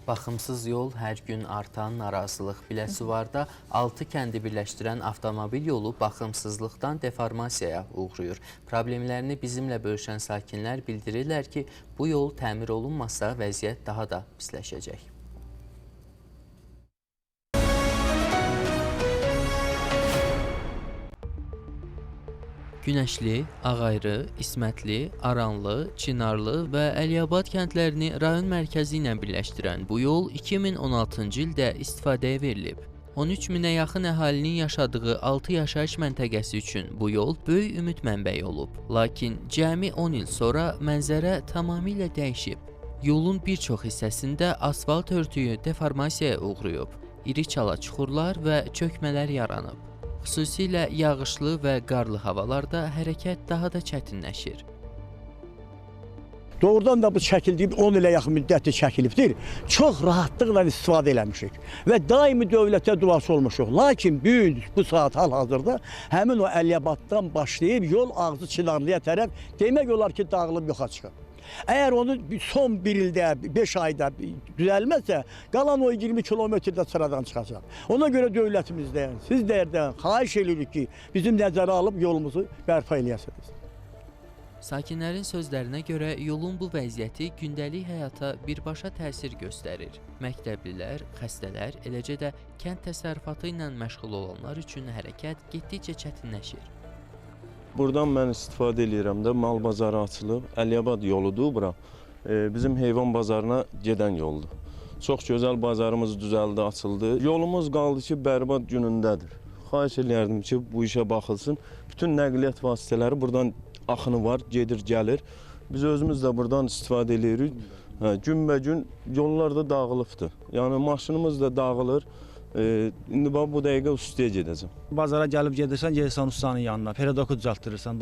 Baxımsız yol hər gün artan narazılıq biləsi var da 6 kəndi birləşdirən avtomobil yolu baxımsızlıqdan deformasiyaya uğrayır. Problemlərini bizimlə bölüşən sakinlər bildirirlər ki, bu yol təmir olunmasa vəziyyət daha da pisləşəcək. Günəşli, Ağayrı, İsmətli, Aranlı, Çinarlı və Əliyabad kəndlərini rayon mərkəzi ilə birləşdirən bu yol 2016-cı ildə istifadəyə verilib. 13 minə yaxın əhalinin yaşadığı 6 yaşayış məntəqəsi üçün bu yol böyük ümid mənbəyi olub. Lakin cəmi 10 il sonra mənzərə tamamilə dəyişib. Yolun bir çox hissəsində asfalt örtüyü deformasiyaya uğrayıb. İri çala çuxurlar və çökmələr yaranıb. Xüsusilə yağışlı və qarlı havalarda hərəkət daha da çətinləşir. Doğrudan da bu çəkildiyi 10 ilə yaxın müddətdir çəkilibdir. Çox rahatlıqla istifadə eləmişik və daimi dövlətə duası olmuşuq. Lakin bu saat hal-hazırda həmin o Əliyabaddan başlayıb yol Ağzı Çınarlıya tərəf demək olar ki, dağılıb yoxa çıxır. Əgər onu son bir ildə, 5 ayda düzəlməzsə, qalan o 20 kilometrdə sıradan çıxacaq. Ona görə dövlətimizdən, sizlərdən xahiş edirik ki, bizim nəzərə alıb yolumuzu bərpa eləyəsiniz. Sakinlərin sözlərinə görə yolun bu vəziyyəti gündəlik həyata birbaşa təsir göstərir. Məktəblilər, xəstələr, eləcə də kənd təsərrüfatı ilə məşğul olanlar üçün hərəkət getdikcə çətinləşir. Buradan mən istifadə edirəm də, mal bazarı açılıb, Əliyabad yoludur bura. Bizim heyvan bazarına gedən yoldur. Çox gözəl bazarımız düzəldi, açıldı. Yolumuz qaldı ki, bərbad günündədir. Xahiş eləyərdim ki, bu işə baxılsın. Bütün nəqliyyat vasitələri buradan axını var, gedir, gəlir. Biz özümüz də buradan istifadə edirik. Günbəgün yollar da dağılıbdır. Yəni maşınımız da dağılır. İndi bax, bu dəqiqə ustaya gedəcəm. Bazara gəlib gedirsən ustanın yanına, peridoku düzəltdirirsən.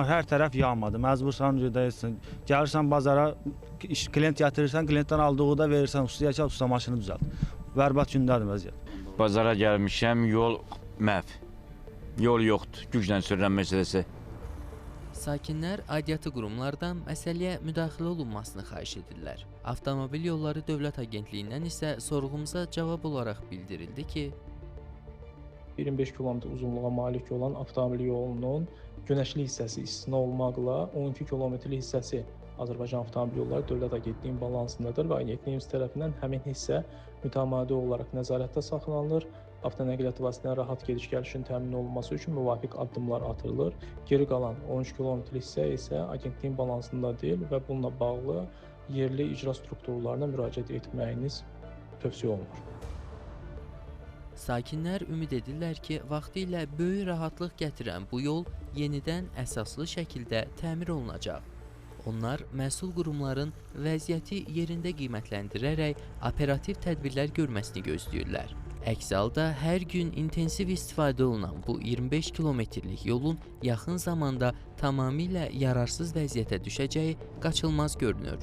Hər tərəf yağmadı, məcbursan gedəyirsən. Gəlirsən bazara, klient gətirirsən, klientdən aldığı da verirsən ustaya ki, usta maşını düzəlt. Bərbad gündədir vəziyyət. Bazara gəlmişəm, yol məhv. Yol yoxdur, güclə sürülən məsələsi. Sakinlər aidiyyatı qurumlardan məsələyə müdaxilə olunmasını xahiş edirlər. Avtomobil Yolları Dövlət Agentliyindən isə sorğumuza cavab olaraq bildirildi ki, 25 km uzunluğa malik olan avtomobil yolunun günəşli hissəsi istisna olmaqla 12 kilometrlik hissəsi Azərbaycan Avtomobil Yolları Dövlət Agentliyinin balansındadır və agentliyimiz tərəfindən həmin hissə mütəmadi olaraq nəzarətdə saxlanılır. Avtonəqliyyat vasitələrinin rahat gediş-gəlişin təmin olunması üçün müvafiq addımlar atılır. Geri qalan 13 kilometrlik hissə isə agentliyin balansında deyil və bununla bağlı yerli icra strukturlarına müraciət etməyiniz tövsiyə olunur. Sakinlər ümid edirlər ki, vaxtilə böyük rahatlıq gətirən bu yol yenidən əsaslı şəkildə təmir olunacaq. Onlar məsul qurumların vəziyyəti yerində qiymətləndirərək operativ tədbirlər görməsini gözləyirlər. Əks halda hər gün intensiv istifadə olunan bu 25 kilometrlik yolun yaxın zamanda tamamilə yararsız vəziyyətə düşəcəyi qaçılmaz görünür.